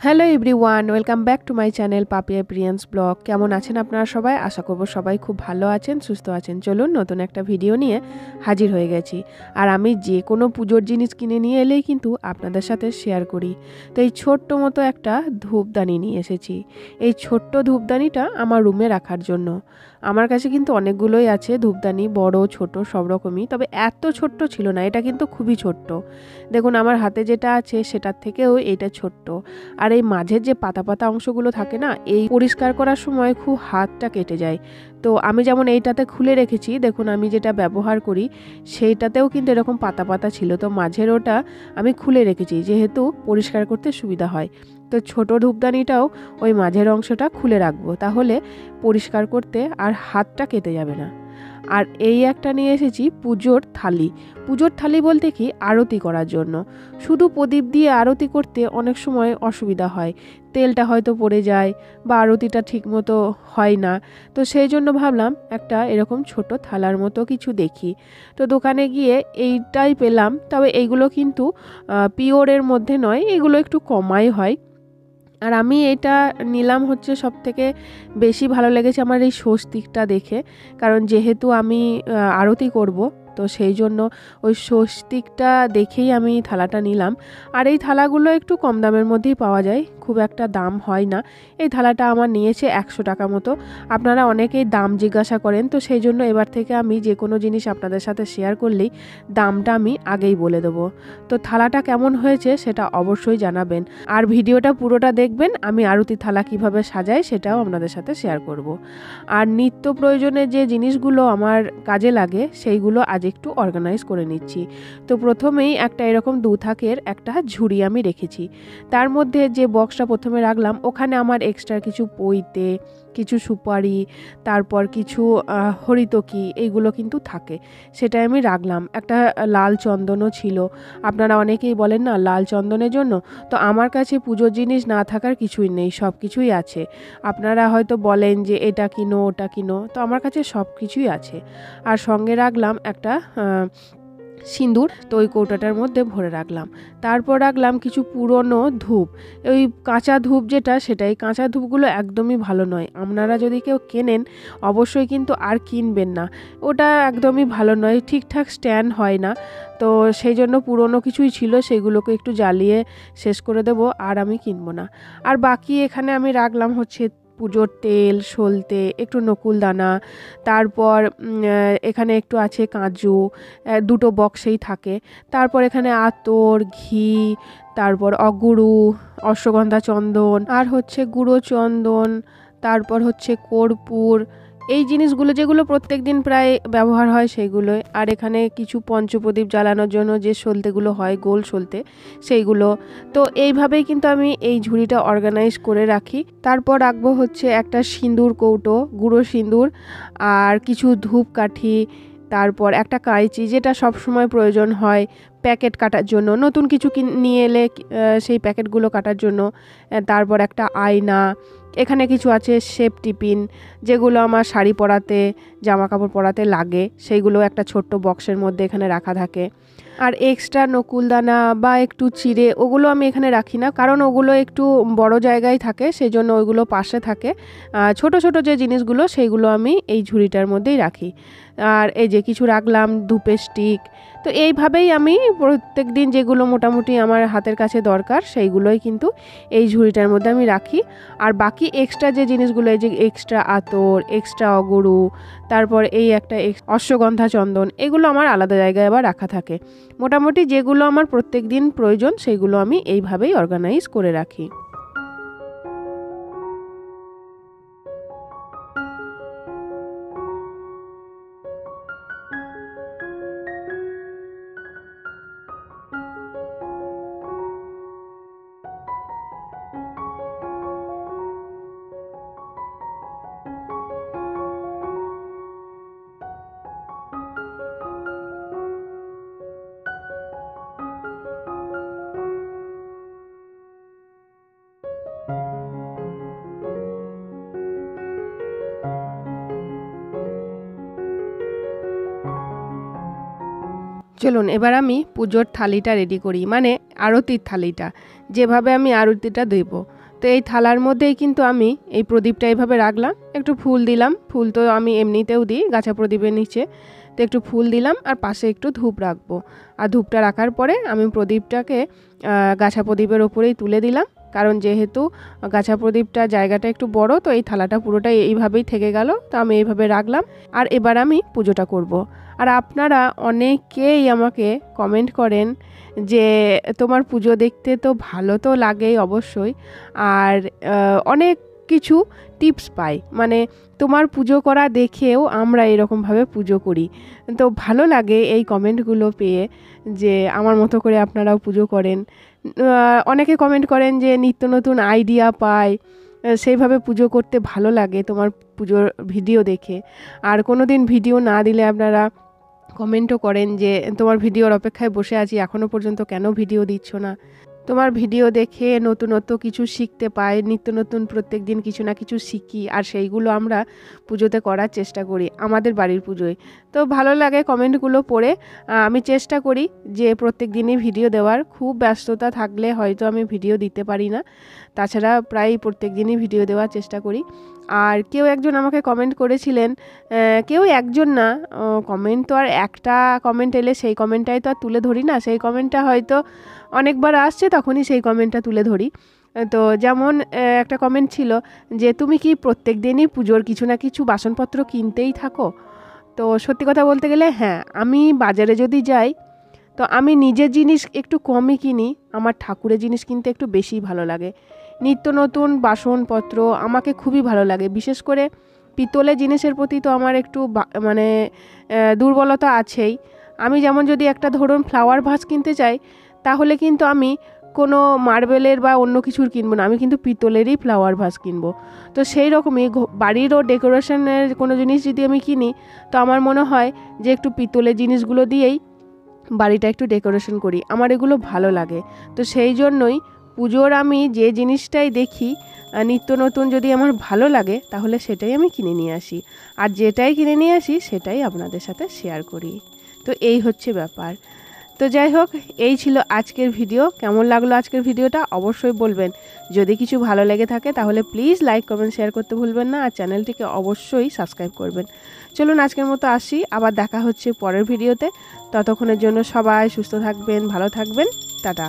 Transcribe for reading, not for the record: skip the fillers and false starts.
Hello everyone, welcome back to my channel Papiya Priyans vlog. কেমন আছেন আপনারা সবাই? আশা করব সবাই খুব ভালো আছেন, সুস্থ আছেন। চলুন নতুন একটা ভিডিও নিয়ে হাজির হয়ে গেছি। আর আমি যে কোনো পুজোর জিনিস কিনে নিয়ে এলেই কিন্তু আপনাদের সাথে শেয়ার করি। তো এই ছোট্ট মতো একটা ধূপদানি নিয়ে এসেছি। এই ছোট্ট ধূপদানিটা আমার রুমে রাখার জন্য। আমার কাছে কিন্তু অনেকগুলোই আছে ধূপদানি, বড় ছোট সব রকমই, তবে এত ছোট্ট ছিল না, এটা কিন্তু খুবই ছোট্ট। দেখুন আমার হাতে যেটা আছে সেটার থেকেও এটা ছোট্ট। আর এই মাঝের যে পাতা পাতা অংশগুলো থাকে না, এই পরিষ্কার করার সময় খুব হাতটা কেটে যায়। তো আমি যেমন এইটাতে খুলে রেখেছি, দেখুন আমি যেটা ব্যবহার করি সেইটাতেও কিন্তু এরকম পাতা পাতা ছিল, তো মাঝের ওটা আমি খুলে রেখেছি যেহেতু পরিষ্কার করতে সুবিধা হয়। তো ছোট ধূপদানিটাও ওই মাঝের অংশটা খুলে রাখবো, তাহলে পরিষ্কার করতে আর হাতটা কেটে যাবে না। আর এই একটা নিয়ে এসেছি পুজোর থালি। পুজোর থালি বলতে কি, আরতি করার জন্য। শুধু প্রদীপ দিয়ে আরতি করতে অনেক সময় অসুবিধা হয়, তেলটা হয়তো পড়ে যায় বা আরতিটা ঠিক মতো হয় না। তো সেই জন্য ভাবলাম একটা এরকম ছোট থালার মতো কিছু দেখি। তো দোকানে গিয়ে এইটাই পেলাম, তবে এইগুলো কিন্তু পিওরের মধ্যে নয়, এগুলো একটু কমাই হয়। আর আমি এটা নিলাম হচ্ছে সবথেকে বেশি ভালো লেগেছে আমার এই স্বস্তিকটা দেখে, কারণ যেহেতু আমি আরতি করব, তো সেই জন্য ওই স্বস্তিকটা দেখেই আমি থালাটা নিলাম। আর এই থালাগুলো একটু কম দামের মধ্যেই পাওয়া যায়, খুব একটা দাম হয় না। এই থালাটা আমার নিয়েছে 100 টাকা মতো। আপনারা অনেকেই দাম জিজ্ঞাসা করেন, তো সেই জন্য এবার থেকে আমি যে কোনো জিনিস আপনাদের সাথে শেয়ার করলেই দামটা আমি আগেই বলে দেবো। তো থালাটা কেমন হয়েছে সেটা অবশ্যই জানাবেন। আর ভিডিওটা পুরোটা দেখবেন, আমি আরতি থালা কিভাবে সাজাই সেটাও আপনাদের সাথে শেয়ার করব। আর নিত্য প্রয়োজনে যে জিনিসগুলো আমার কাজে লাগে সেইগুলো আজ একটু অর্গানাইজ করে নিচ্ছি। তো প্রথমেই একটা এরকম 2 থাকের একটা ঝুড়ি আমি রেখেছি। তার মধ্যে যে বক্সটা প্রথমে রাখলাম ওখানে আমার এক্সট্রা কিছু পৈতে, কিছু সুপারি, তারপর কিছু হরিতকি, এইগুলো কিন্তু থাকে, সেটাই আমি রাখলাম। একটা লাল চন্দনও ছিল। আপনারা অনেকেই বলেন না লাল চন্দনের জন্য, তো আমার কাছে পুজোর জিনিস না থাকার কিছুই নেই, সব কিছুই আছে। আপনারা হয়তো বলেন যে এটা কিনো ওটা কিনো, তো আমার কাছে সব কিছুই আছে। আর সঙ্গে রাখলাম একটা সিঁদুর, তো ওই কৌটাটার মধ্যে ভরে রাখলাম। তারপর রাখলাম কিছু পুরনো ধূপ, ওই কাঁচা ধূপ যেটা, সেটাই কাঁচা ধূপগুলো একদমই ভালো নয়। আপনারা যদি কেউ কেনেন অবশ্যই কিন্তু আর কিনবেন না, ওটা একদমই ভালো নয়, ঠিকঠাক স্ট্যান্ড হয় না। তো সেই জন্য পুরনো কিছুই ছিল, সেগুলোকে একটু জ্বালিয়ে শেষ করে দেবো, আর আমি কিনবো না। আর বাকি এখানে আমি রাখলাম হচ্ছে পুজোর তেল, সলতে, একটু নকুলদানা, তারপর এখানে একটু আছে কাজু, দুটো বক্সেই থাকে। তারপর এখানে আতর, ঘি, তারপর অগুরু, অশ্বগন্ধা চন্দন, আর হচ্ছে গুঁড়ো চন্দন, তারপর হচ্ছে কর্পূর, এই জিনিসগুলো যেগুলো প্রত্যেক দিন প্রায় ব্যবহার হয় সেইগুলোই। আর এখানে কিছু পঞ্চপ্রদীপ জ্বালানোর জন্য যে সলতেগুলো হয়, গোল সলতে, সেইগুলো। তো এইভাবেই কিন্তু আমি এই ঝুড়িটা অর্গানাইজ করে রাখি। তারপর রাখবো হচ্ছে একটা সিঁদুর কৌটো, গুঁড়ো সিঁদুর, আর কিছু ধূপকাঠি, তারপর একটা কাঁচি যেটা সব সময় প্রয়োজন হয় প্যাকেট কাটার জন্য, নতুন কিছু নিয়ে এলে সেই প্যাকেটগুলো কাটার জন্য। তারপর একটা আয়না, এখানে কিছু আছে সেফটি পিন, যেগুলো আমার শাড়ি পরাতে, জামা কাপড় পরাতে লাগে, সেইগুলো একটা ছোট্ট বক্সের মধ্যে এখানে রাখা থাকে। আর এক্সট্রা নকুলদানা বা একটু চিড়ে, ওগুলো আমি এখানে রাখি না, কারণ ওগুলো একটু বড় জায়গায় থাকে, সেই জন্য ওইগুলো পাশে থাকে। ছোট ছোট যে জিনিসগুলো সেইগুলো আমি এই ঝুড়িটার মধ্যেই রাখি। আর এই যে কিছু রাখলাম ধূপের স্টিক। তো এইভাবেই আমি প্রত্যেক দিন যেগুলো মোটামুটি আমার হাতের কাছে দরকার সেইগুলোই কিন্তু এই ঝুড়িটার মধ্যে আমি রাখি। আর বাকি এক্সট্রা যে জিনিসগুলো, এই যে এক্সট্রা আতর, এক্সট্রা অগরু, তারপর এই একটা অশ্বগন্ধা চন্দন, এগুলো আমার আলাদা জায়গায় আবার রাখা থাকে। মোটামুটি যেগুলো আমার প্রত্যেক দিন প্রয়োজন সেইগুলো আমি এইভাবেই অর্গানাইজ করে রাখি। চলুন এবার আমি পুজোর থালিটা রেডি করি, মানে আরতির থালিটা, যেভাবে আমি আরতিটা দেব। তো এই থালার মধ্যেই কিন্তু আমি এই প্রদীপটা এইভাবে রাখলাম, একটু ফুল দিলাম, ফুল তো আমি এমনিতেও দিই গাছা প্রদীপের নিচে, তো একটু ফুল দিলাম আর পাশে একটু ধূপ রাখবো। আর ধূপটা রাখার পরে আমি প্রদীপটাকে গাছা প্রদীপের ওপরেই তুলে দিলাম, কারণ যেহেতু গাছা প্রদীপটা জায়গাটা একটু বড়, তো এই থালাটা পুরোটাই এইভাবেই থেকে গেল, তো আমি এইভাবে রাখলাম। আর এবার আমি পুজোটা করব। আর আপনারা অনেকেই আমাকে কমেন্ট করেন যে তোমার পুজো দেখতে তো ভালো তো লাগেই অবশ্যই, আর অনেক কিছু টিপস পাই, মানে তোমার পুজো করা দেখেও আমরা এরকমভাবে পুজো করি। তো ভালো লাগে এই কমেন্টগুলো পেয়ে, যে আমার মতো করে আপনারাও পুজো করেন। অনেকে কমেন্ট করেন যে নিত্য নতুন আইডিয়া পায়, সেইভাবে পুজো করতে ভালো লাগে তোমার পুজোর ভিডিও দেখে। আর কোনো দিন ভিডিও না দিলে আপনারা কমেন্টও করেন যে তোমার ভিডিওর অপেক্ষায় বসে আছি, এখনও পর্যন্ত কেন ভিডিও দিচ্ছ না। তোমার ভিডিও দেখে নতুনত্ব কিছু শিখতে পাই, নিত্য নতুন প্রত্যেক দিন কিছু না কিছু শিখি, আর সেইগুলো আমরা পুজোতে করার চেষ্টা করি আমাদের বাড়ির পুজোয়। তো ভালো লাগে কমেন্টগুলো পড়ে। আমি চেষ্টা করি যে প্রত্যেক দিনই ভিডিও দেওয়ার, খুব ব্যস্ততা থাকলে হয়তো আমি ভিডিও দিতে পারি না, তাছাড়া প্রায় প্রত্যেক দিনই ভিডিও দেওয়ার চেষ্টা করি। আর কেউ একজন আমাকে কমেন্ট করেছিলেন, কেউ একজন না, কমেন্ট তো আর একটা কমেন্ট এলে সেই কমেন্টটাই তো আর তুলে ধরি না, সেই কমেন্টটা হয়তো অনেকবার আসছে তখনই সেই কমেন্টটা তুলে ধরি। তো যেমন একটা কমেন্ট ছিল যে তুমি কি প্রত্যেক দিনই পুজোর কিছু না কিছু বাসনপত্র কিনতেই থাকো? তো সত্যি কথা বলতে গেলে হ্যাঁ, আমি বাজারে যদি যাই তো আমি নিজের জিনিস একটু কমই কিনি, আমার ঠাকুরের জিনিস কিনতে একটু বেশি ভালো লাগে। নিত্য নতুন বাসনপত্র আমাকে খুবই ভালো লাগে, বিশেষ করে পিতলের জিনিসের প্রতি তো আমার একটু মানে দুর্বলতা আছেই। আমি যেমন যদি একটা ধরুন ফ্লাওয়ার ভাস কিনতে চাই, তাহলে কিন্তু আমি কোনো মার্বেলের বা অন্য কিছুর কিনবো না, আমি কিন্তু পিতলেরই ফ্লাওয়ার ভাস কিনবো। তো সেই রকমই বাড়িরও ডেকোরেশনের কোনো জিনিস যদি আমি কিনি, তো আমার মনে হয় যে একটু পিতলের জিনিসগুলো দিয়েই বাড়িটা একটু ডেকোরেশন করি, আমার এগুলো ভালো লাগে। তো সেই জন্যই পুজোর আমি যে জিনিসটাই দেখি নিত্য নতুন যদি আমার ভালো লাগে, তাহলে সেটাই আমি কিনে নিয়ে আসি, আর যেটাই কিনে নিয়ে আসি সেটাই আপনাদের সাথে শেয়ার করি। তো এই হচ্ছে ব্যাপার। তো যাই হোক, এই ছিল আজকের ভিডিও। কেমন লাগলো আজকের ভিডিওটা অবশ্যই বলবেন। যদি কিছু ভালো লেগে থাকে তাহলে প্লিজ লাইক কমেন্ট শেয়ার করতে ভুলবেন না, আর চ্যানেলটিকে অবশ্যই সাবস্ক্রাইব করবেন। চলুন আজকের মতো আসি, আবার দেখা হচ্ছে পরের ভিডিওতে। ততক্ষণের জন্য সবাই সুস্থ থাকবেন, ভালো থাকবেন, টাটা।